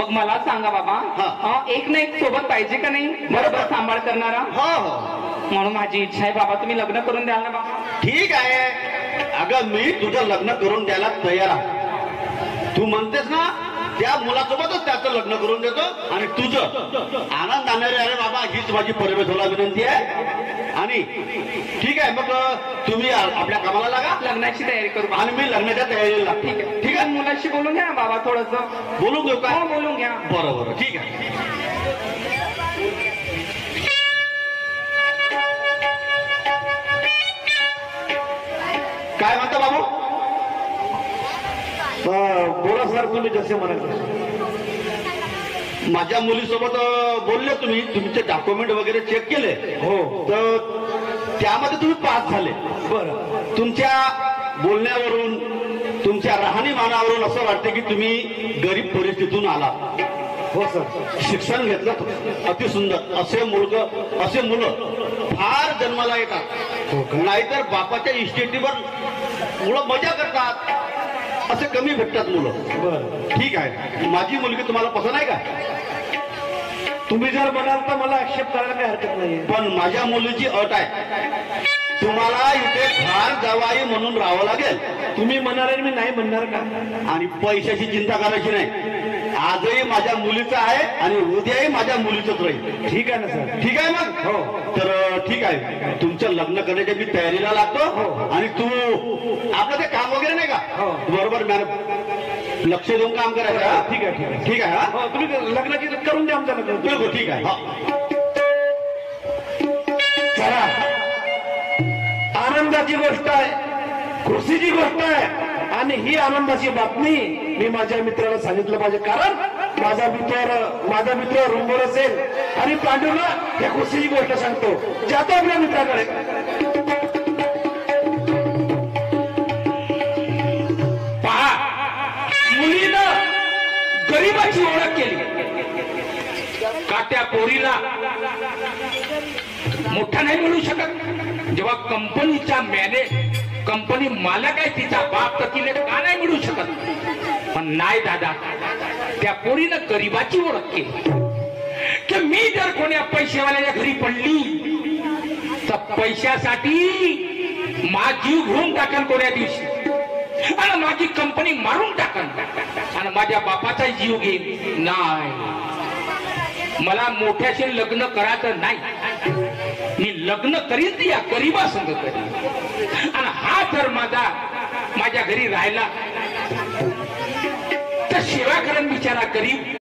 मग मला सांगा बाबा, एक ना एक सोबत पाहिजे का नाही, बरोबर सांभाळ करणारा? हो हो, म्हणून माझी इच्छा आहे बाबा, तुम्ही लग्न करून द्याल ना बाबा? ठीक आहे. अगं मी तुझं लग्न करून द्यायला तयार आहे. तू म्हणतेस ना त्या मुलासोबतच त्याचं लग्न करून देतो आणि तुझं आनंदाने रे. अरे बाबा, हीच माझी परमेश्वराला विनंती आहे. आणि ठीक आहे, मग तुम्ही आपल्या कामाला लागा, लग्नाची तयारी करू आणि मी लग्नाच्या तयारीला लागतो. ठीक आहे. ठीक आहे, मुलाशी बोलून घ्या ना बाबा, थोडस बोलून घेऊ का? बोलून घ्या. बरोबर, ठीक आहे. काय म्हणता बाबू? बोला सर, तुम्ही जसे म्हणाल. माझ्या मुलीसोबत बोलले तुम्ही, तुमचे डॉक्युमेंट वगैरे चेक केले. हो. तर त्यामध्ये तुम्ही पास झाले. बरं. तुमच्या बोलण्यावरून, तुमच्या राहणीमानावरून असं वाटतं की तुम्ही गरीब परिस्थितीतून आला. हो सर. शिक्षण घेतलं अतिसुंदर. असे मुलं फार जन्माला येतात. नाहीतर बापाच्या इस्टेटीवर मुलं मजा करतात. असे कमी भेटतात मुलं. बरं. ठीक आहे, माझी मुलगी तुम्हाला पसंत आहे का? तुम्ही जर म्हणाल तर मला ऍक्सेप्ट करायला काही हरकत नाही. पण माझ्या मुलीची अट आहे, तुम्हाला इथे फार जावाई म्हणून राहावं लागेल. तुम्ही म्हणाल आणि मी नाही म्हणणार का? आणि पैशाची चिंता करायची नाही. आजही माझ्या मुलीचं आहे आणि उद्याही माझ्या मुलीचंच राहील. ठीक आहे ना सर? ठीक आहे मग. हो. तर ठीक आहे, तुमचं लग्न करण्याच्या मी तयारीला लागतो. आणि तू आपलं ते काम वगैरे नाही का, हो. बरोबर मॅडम लक्ष देऊन काम करायचं. ठीक आहे, ठीक आहे. ठीक आहे. हा, हो, तुम्ही लग्नाची करून द्या आमचं लग्न. बिलकुल ठीक आहे. हा. चला, आनंदाची गोष्ट आहे, खुशीची गोष्ट आहे. आणि ही आनंदाची बातमी मी माझ्या मित्राला सांगितलं पाहिजे, कारण माझा मित्र रूमवर असेल आणि पांडूला या खुशीची गोष्ट सांगतो. जातो आपल्या मित्राकडे. पहा, मुलीनं गरिबाची ओळख केली का त्या पोरीला मोठा नाही मिळू शकत? जेव्हा कंपनी मालक आहे तिचा बाप, तर तिने का नाही मिळू शकत? पण नाही दादा, त्या पोरीनं गरिबाची ओळख केली की मी जर कोण्या पैसेवाल्याच्या घरी पडली तर पैशासाठी माझी जीव घेऊन टाकन कोण्या दिवशी, आणि माझी कंपनी मारून टाकन, आणि माझ्या बापाचा जीव घेईन. नाही, मला मोठ्याशी लग्न करायचं नाही. मी लग्न करीन ती या गरीबा संग करीन. आणि हा जर माझ्या घरी राहिला तर सेवा करण बिचारा गरीब